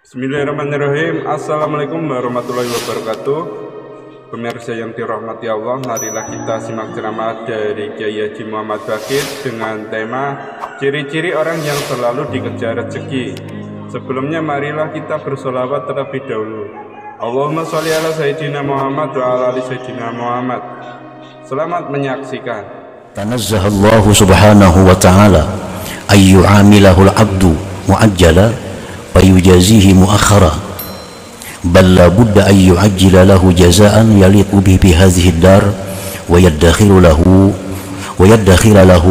Bismillahirrahmanirrahim. Assalamualaikum warahmatullahi wabarakatuh. Pemirsa yang dirahmati Allah, marilah kita simak ceramah dari Kiai Haji Muhammad Bakir dengan tema ciri-ciri orang yang selalu dikejar rezeki. Sebelumnya marilah kita bersolawat terlebih dahulu. Allahumma sholli ala Sayyidina Muhammad wa ala ali Sayyidina Muhammad. Selamat menyaksikan. Tanazzahallahu subhanahu wa ta'ala ayyu'amilahul abdu mu'ajjala fayujazihi mu'akhara bal la budda ayyu'ajjila lahu jazaan yaliqu bihi hadhihi dar wa yaddakhiru lahu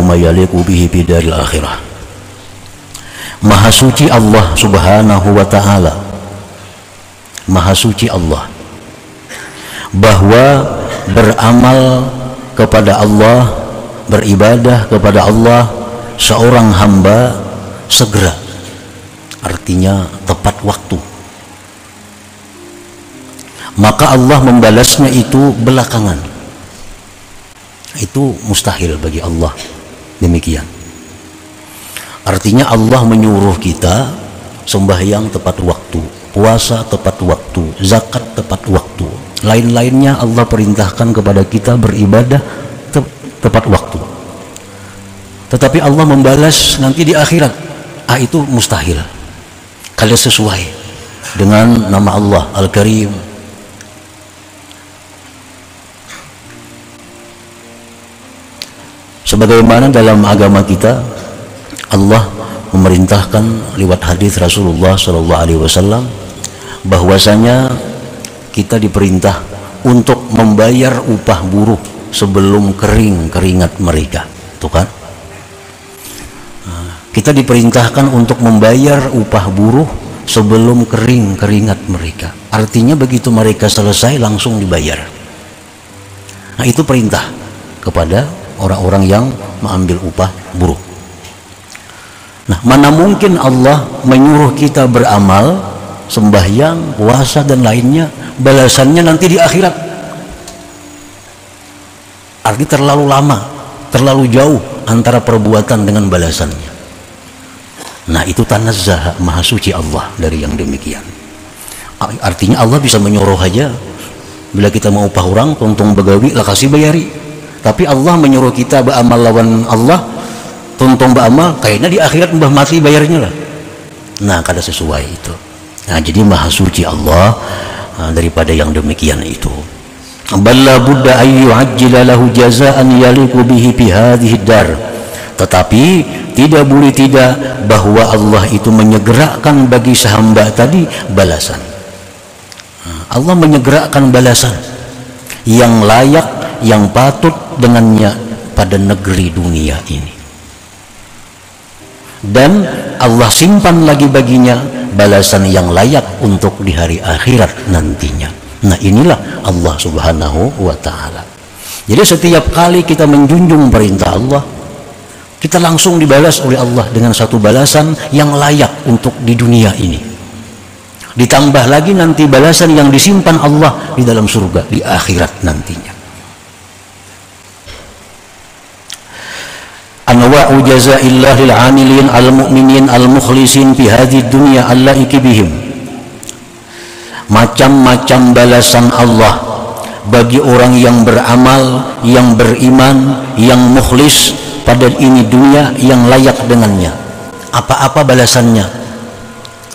ma yaliqu bihi bidaril akhirah. Maha suci Allah subhanahu wa ta'ala, maha suci Allah, bahwa beramal kepada Allah, beribadah kepada Allah seorang hamba segera, artinya tepat waktu, maka Allah membalasnya itu belakangan. Itu mustahil bagi Allah. Demikian artinya Allah menyuruh kita sembahyang tepat waktu, puasa tepat waktu, zakat tepat waktu, lain-lainnya Allah perintahkan kepada kita beribadah tepat waktu. Tetapi Allah membalas nanti di akhirat, itu mustahil. Kalau sesuai dengan nama Allah Al-Karim, sebagaimana dalam agama kita Allah memerintahkan lewat hadis Rasulullah SAW bahwasanya kita diperintah untuk membayar upah buruh sebelum kering keringat mereka. Tuh kan? Kita diperintahkan untuk membayar upah buruh sebelum kering keringat mereka. Artinya begitu mereka selesai langsung dibayar. Nah, itu perintah kepada orang-orang yang mengambil upah buruh. Nah, mana mungkin Allah menyuruh kita beramal, sembahyang, puasa dan lainnya, balasannya nanti di akhirat. Arti terlalu lama, terlalu jauh antara perbuatan dengan balasannya. Nah, itu tanazzah, maha suci Allah dari yang demikian. Artinya Allah bisa menyuruh aja, bila kita mau upah orang tuntung begawi lah kasih bayari. Tapi Allah menyuruh kita beramal lawan Allah, tuntung beramal kayaknya di akhirat mbah mati bayarnya lah. Nah, kada sesuai itu. Nah, jadi maha suci Allah daripada yang demikian itu. Balla budda ayyu ajjila lahu jazaan yaliqu bihi fi hadhihi dar. Tetapi tidak boleh tidak bahwa Allah itu menyegerakan bagi sehamba tadi balasan. Allah menyegerakan balasan yang layak, yang patut dengannya pada negeri dunia ini. Dan Allah simpan lagi baginya balasan yang layak untuk di hari akhirat nantinya. Nah, inilah Allah subhanahu wa ta'ala. Jadi setiap kali kita menjunjung perintah Allah, kita langsung dibalas oleh Allah dengan satu balasan yang layak untuk di dunia ini. Ditambah lagi nanti balasan yang disimpan Allah di dalam surga di akhirat nantinya. Anwa'u jazaillah lil 'amilin al-mu'minin al-mukhlisin fi hadhihi dunya allaiki bihim. Macam-macam balasan Allah bagi orang yang beramal, yang beriman, yang mukhlis pada ini dunia yang layak dengannya. Apa-apa balasannya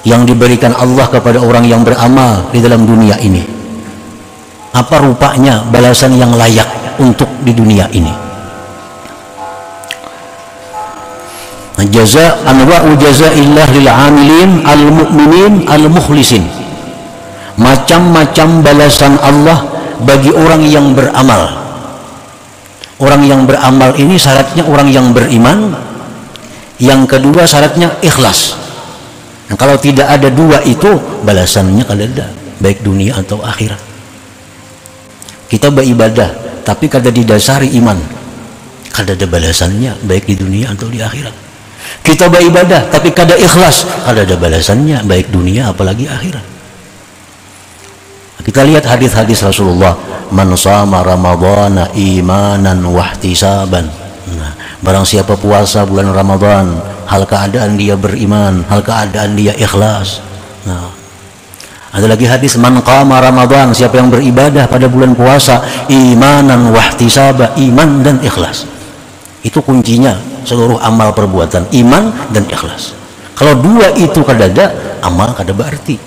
yang diberikan Allah kepada orang yang beramal di dalam dunia ini? Apa rupanya balasan yang layak untuk di dunia ini? Jaza anwa'u jazaillah lil 'amilin al-mu'minin al-mukhlisin. Macam-macam balasan Allah bagi orang yang beramal. Orang yang beramal ini syaratnya orang yang beriman. Yang kedua syaratnya ikhlas. Nah, kalau tidak ada dua itu balasannya kada ada, baik dunia atau akhirat. Kita beribadah tapi kada didasari iman, kada ada balasannya baik di dunia atau di akhirat. Kita beribadah tapi kada ikhlas, kada ada balasannya baik dunia apalagi akhirat. Kita lihat hadis-hadis Rasulullah, man shama ramadhana imanan wahtisaban. Nah, barang siapa puasa bulan Ramadan hal keadaan dia beriman, hal keadaan dia ikhlas, nah, Ada lagi hadis, man qama Ramadan, siapa yang beribadah pada bulan puasa imanan wahtisaba, iman dan ikhlas. Itu kuncinya seluruh amal perbuatan, iman dan ikhlas. Kalau dua itu kadada, amal kada berarti.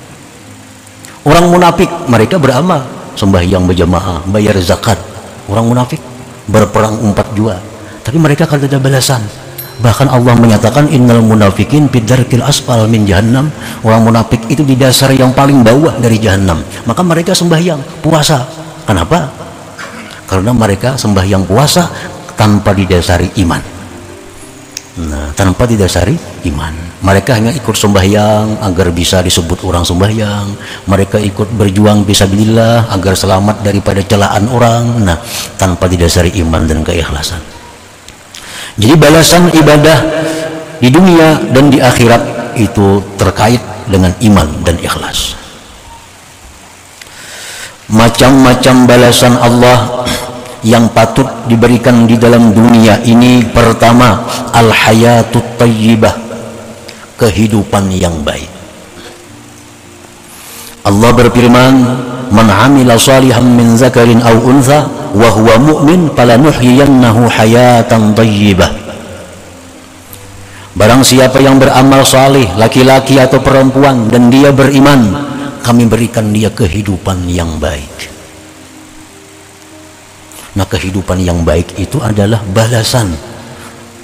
Orang munafik mereka beramal, sembahyang berjamaah, bayar zakat. Orang munafik berperang 4 jua, tapi mereka kada ada balasan. Bahkan Allah menyatakan innal munafikin bidarkil asfal min jahannam. Orang munafik itu di dasar yang paling bawah dari jahannam. Maka mereka sembahyang puasa. Kenapa? Karena mereka sembahyang puasa tanpa didasari iman. Nah, tanpa didasari iman. Mereka hanya ikut sembahyang agar bisa disebut orang sembahyang. Mereka ikut berjuang fisabilillah agar selamat daripada celaan orang. Nah, tanpa didasari iman dan keikhlasan. Jadi balasan ibadah di dunia dan di akhirat itu terkait dengan iman dan ikhlas. Macam-macam balasan Allah yang patut diberikan di dalam dunia ini. Pertama, al-hayatut thayyibah, kehidupan yang baik. Allah berfirman, man amila salihan min zakarin aw untha wa huwa mu'min falanuhyiyannahu hayatan thayyibah. Barang siapa yang beramal salih, laki-laki atau perempuan, dan dia beriman, kami berikan dia kehidupan yang baik. Nah, kehidupan yang baik itu adalah balasan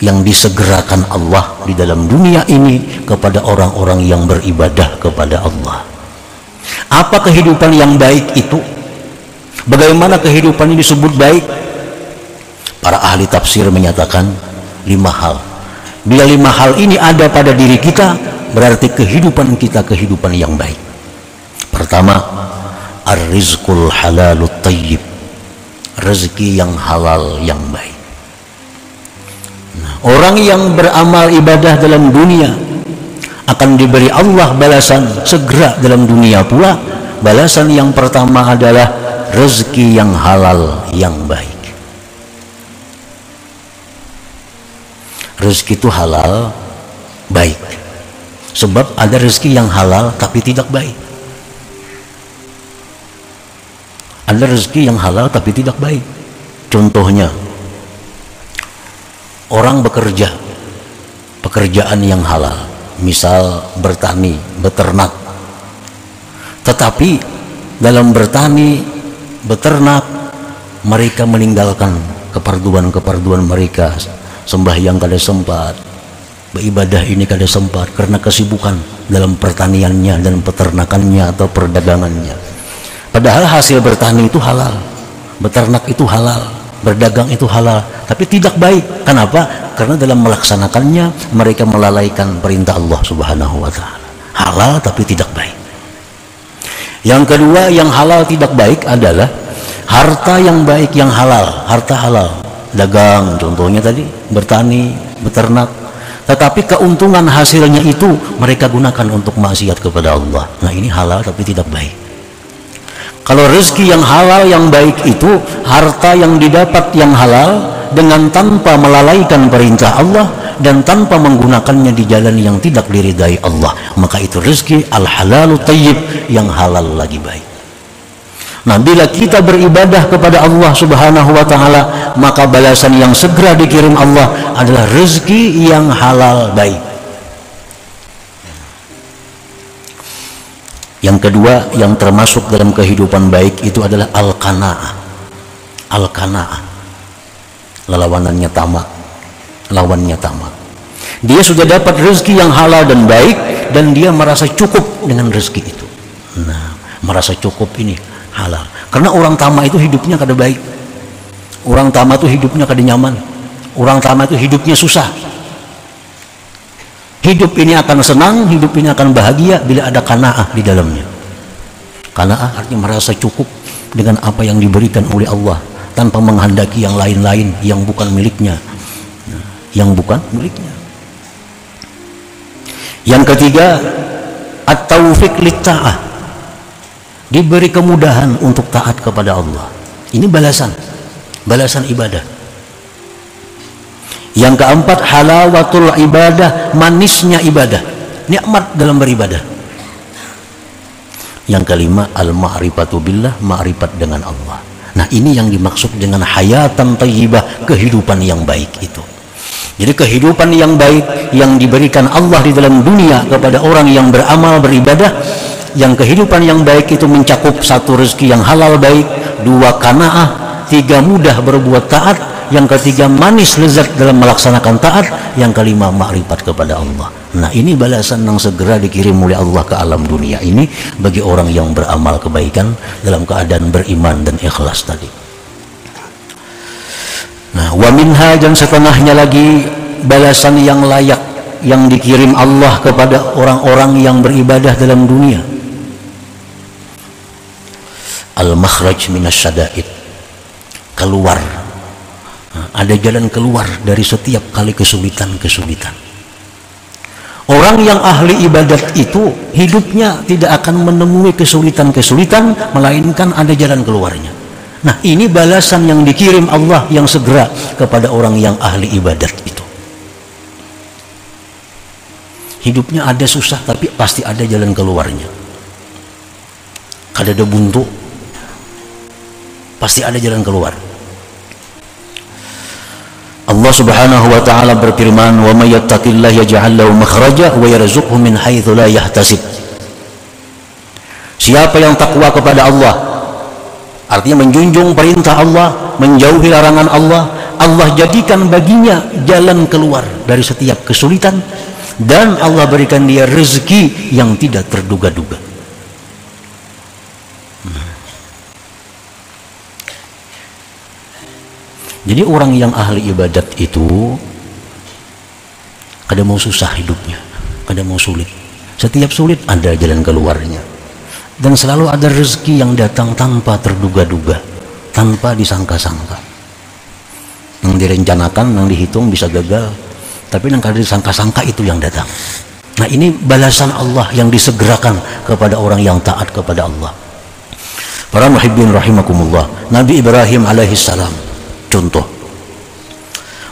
yang disegerakan Allah di dalam dunia ini kepada orang-orang yang beribadah kepada Allah. Apa kehidupan yang baik itu? Bagaimana kehidupan ini disebut baik? Para ahli tafsir menyatakan 5 hal. Bila 5 hal ini ada pada diri kita, berarti kehidupan kita kehidupan yang baik. Pertama, ar-rizqul halalut thayyib, rezeki yang halal yang baik. Nah, orang yang beramal ibadah dalam dunia akan diberi Allah balasan segera dalam dunia pula. Balasan yang pertama adalah rezeki yang halal yang baik. Rezeki itu halal baik. Sebab ada rezeki yang halal tapi tidak baik. Ada rezeki yang halal tapi tidak baik. Contohnya, orang bekerja pekerjaan yang halal, misal bertani, beternak. Tetapi dalam bertani, beternak, mereka meninggalkan keperduan mereka. Sembahyang kada sempat, beribadah ini kada sempat karena kesibukan dalam pertaniannya dan peternakannya atau perdagangannya. Padahal hasil bertani itu halal, beternak itu halal, berdagang itu halal, tapi tidak baik. Kenapa? Karena dalam melaksanakannya mereka melalaikan perintah Allah Subhanahu wa ta'ala. Halal tapi tidak baik. Yang kedua, yang halal tidak baik adalah harta yang baik yang halal, harta halal, dagang contohnya tadi, bertani, beternak, tetapi keuntungan hasilnya itu mereka gunakan untuk maksiat kepada Allah. Nah, ini halal tapi tidak baik. Kalau rezeki yang halal yang baik itu harta yang didapat yang halal dengan tanpa melalaikan perintah Allah dan tanpa menggunakannya di jalan yang tidak diridai Allah, maka itu rezeki al-halalut thayyib, yang halal lagi baik. Nah, bila kita beribadah kepada Allah Subhanahu wa ta'ala, maka balasan yang segera dikirim Allah adalah rezeki yang halal baik. Yang kedua yang termasuk dalam kehidupan baik itu adalah al-qanaah. Al-qanaah, lawanannya tamak, lawannya tamak. Dia sudah dapat rezeki yang halal dan baik dan dia merasa cukup dengan rezeki itu. Nah, merasa cukup ini halal. Karena orang tamak itu hidupnya kada baik. Orang tamak itu hidupnya kada nyaman. Orang tamak itu hidupnya susah. Hidup ini akan senang, hidup ini akan bahagia bila ada qanaah di dalamnya. Qanaah artinya merasa cukup dengan apa yang diberikan oleh Allah tanpa menghendaki yang lain-lain yang bukan miliknya. Yang bukan miliknya. Yang ketiga, at-taufiq lit-ta'ah. Diberi kemudahan untuk taat kepada Allah. Ini balasan ibadah. Yang keempat, halawatul ibadah, manisnya ibadah, nikmat dalam beribadah. Yang kelima, al-ma'rifatu billah, ma'rifat dengan Allah. Nah, ini yang dimaksud dengan hayatan thayyibah, kehidupan yang baik itu. Jadi kehidupan yang baik yang diberikan Allah di dalam dunia kepada orang yang beramal, beribadah, yang kehidupan yang baik itu mencakup satu, rezeki yang halal baik, dua, qanaah, tiga, mudah berbuat taat, yang ketiga, manis lezat dalam melaksanakan taat, yang kelima, makrifat kepada Allah. Nah, ini balasan yang segera dikirim oleh Allah ke alam dunia ini bagi orang yang beramal kebaikan dalam keadaan beriman dan ikhlas tadi. Nah, wa minha, dan setengahnya lagi balasan yang layak yang dikirim Allah kepada orang-orang yang beribadah dalam dunia. Al-makhraj minasyada'id, keluar. Nah, ada jalan keluar dari setiap kali kesulitan-kesulitan. Orang yang ahli ibadat itu hidupnya tidak akan menemui kesulitan-kesulitan, melainkan ada jalan keluarnya. Nah, ini balasan yang dikirim Allah yang segera kepada orang yang ahli ibadat itu. Hidupnya ada susah, tapi pasti ada jalan keluarnya. Kada ada buntu, pasti ada jalan keluar. Allah Subhanahu wa taala berfirman, "Wa may yattaqillaha yaj'al lahu makhraja wa yarzuqhu min haitsu la yahtasib." Siapa yang takwa kepada Allah, artinya menjunjung perintah Allah, menjauhi larangan Allah, Allah jadikan baginya jalan keluar dari setiap kesulitan, dan Allah berikan dia rezeki yang tidak terduga-duga. Jadi orang yang ahli ibadat itu kada mau susah hidupnya, kada mau sulit. Setiap sulit ada jalan keluarnya, dan selalu ada rezeki yang datang tanpa terduga-duga, tanpa disangka-sangka. Yang direncanakan, yang dihitung bisa gagal, tapi yang kada disangka-sangka itu yang datang. Nah, ini balasan Allah yang disegerakan kepada orang yang taat kepada Allah. Para muhibbin rahimakumullah, Nabi Ibrahim alaihissalam contoh,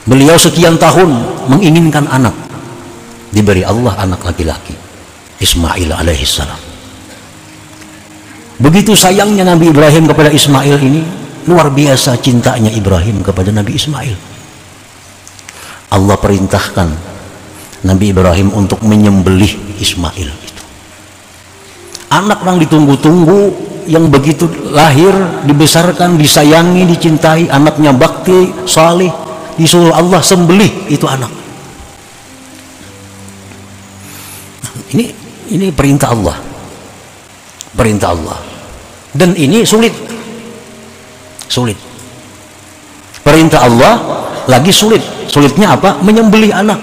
beliau sekian tahun menginginkan anak, diberi Allah anak laki-laki, Ismail alaihissalam. Begitu sayangnya Nabi Ibrahim kepada Ismail ini, luar biasa cintanya Ibrahim kepada Nabi Ismail. Allah perintahkan Nabi Ibrahim untuk menyembelih Ismail itu. Anak yang ditunggu-tunggu, yang begitu lahir, dibesarkan, disayangi, dicintai, anaknya bakti, salih, disuruh Allah sembelih itu anak. Ini perintah Allah, perintah Allah, dan ini sulit. Perintah Allah lagi sulit. Sulitnya apa? Menyembelih anak.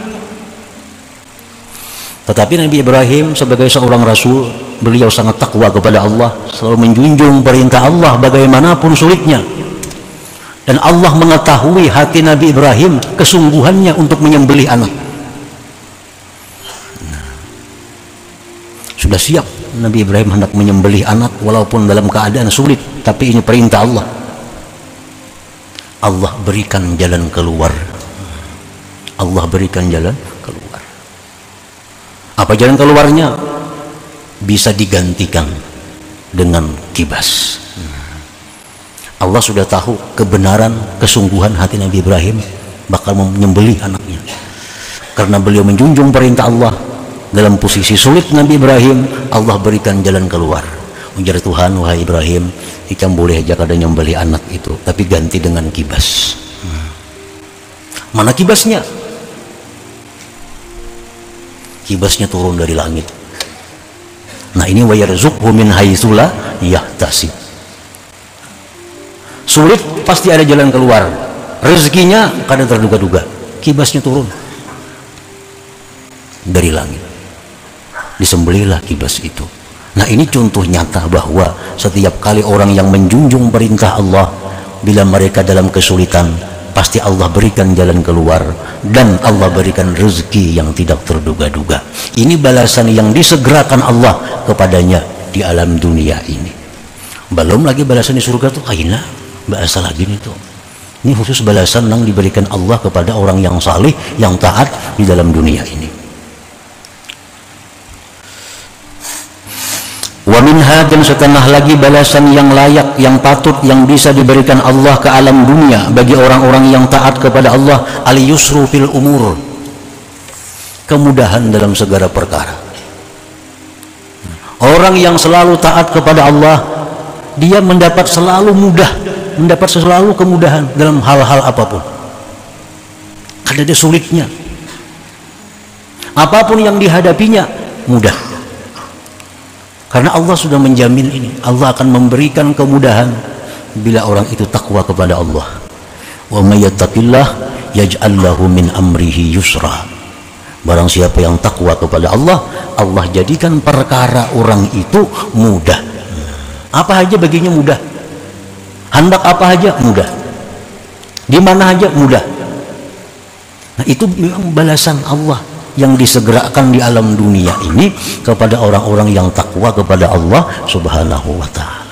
Tetapi Nabi Ibrahim sebagai seorang rasul, beliau sangat takwa kepada Allah, selalu menjunjung perintah Allah bagaimanapun sulitnya. Dan Allah mengetahui hati Nabi Ibrahim, kesungguhannya untuk menyembelih anak. Sudah siap Nabi Ibrahim hendak menyembelih anak walaupun dalam keadaan sulit, tapi ini perintah Allah. Allah berikan jalan keluar. Allah berikan jalan keluar. Apa jalan keluarnya? Bisa digantikan dengan kibas. Allah sudah tahu kebenaran, kesungguhan hati Nabi Ibrahim bakal menyembelih anaknya. Karena beliau menjunjung perintah Allah, dalam posisi sulit Nabi Ibrahim, Allah berikan jalan keluar. Ujar Tuhan, wahai Ibrahim, ikam boleh aja kada nyembelih anak itu, tapi ganti dengan kibas. Mana kibasnya? Kibasnya turun dari langit. Nah, ini wa yarzuqhu min haitsu la yahtasib. Sulit pasti ada jalan keluar. Rezekinya kadang terduga-duga. Kibasnya turun dari langit. Disembelihlah kibas itu. Nah, ini contoh nyata bahwa setiap kali orang yang menjunjung perintah Allah, bila mereka dalam kesulitan, pasti Allah berikan jalan keluar, dan Allah berikan rezeki yang tidak terduga-duga. Ini balasan yang disegerakan Allah kepadanya di alam dunia ini. Belum lagi balasan di surga tuh kaina bahasa lagi nih tuh. Ini khusus balasan yang diberikan Allah kepada orang yang salih, yang taat di dalam dunia ini. Wa min manhaj, dan setengah lagi balasan yang layak, yang patut, yang bisa diberikan Allah ke alam dunia bagi orang-orang yang taat kepada Allah. Al-yusru fil umur, kemudahan dalam segala perkara. Orang yang selalu taat kepada Allah, dia mendapat selalu mudah, mendapat selalu kemudahan dalam hal-hal apapun. Ada sulitnya, apapun yang dihadapinya mudah, karena Allah sudah menjamin ini. Allah akan memberikan kemudahan bila orang itu takwa kepada Allah. Wa may yattaqillah yaj'al lahu min amrihi yusra. Barang siapa yang takwa kepada Allah, Allah jadikan perkara orang itu mudah. Apa aja baginya mudah, hendak apa aja mudah, di mana aja mudah. Nah, itu memang balasan Allah yang disegerakan di alam dunia ini kepada orang-orang yang takwa kepada Allah Subhanahu wa ta'ala.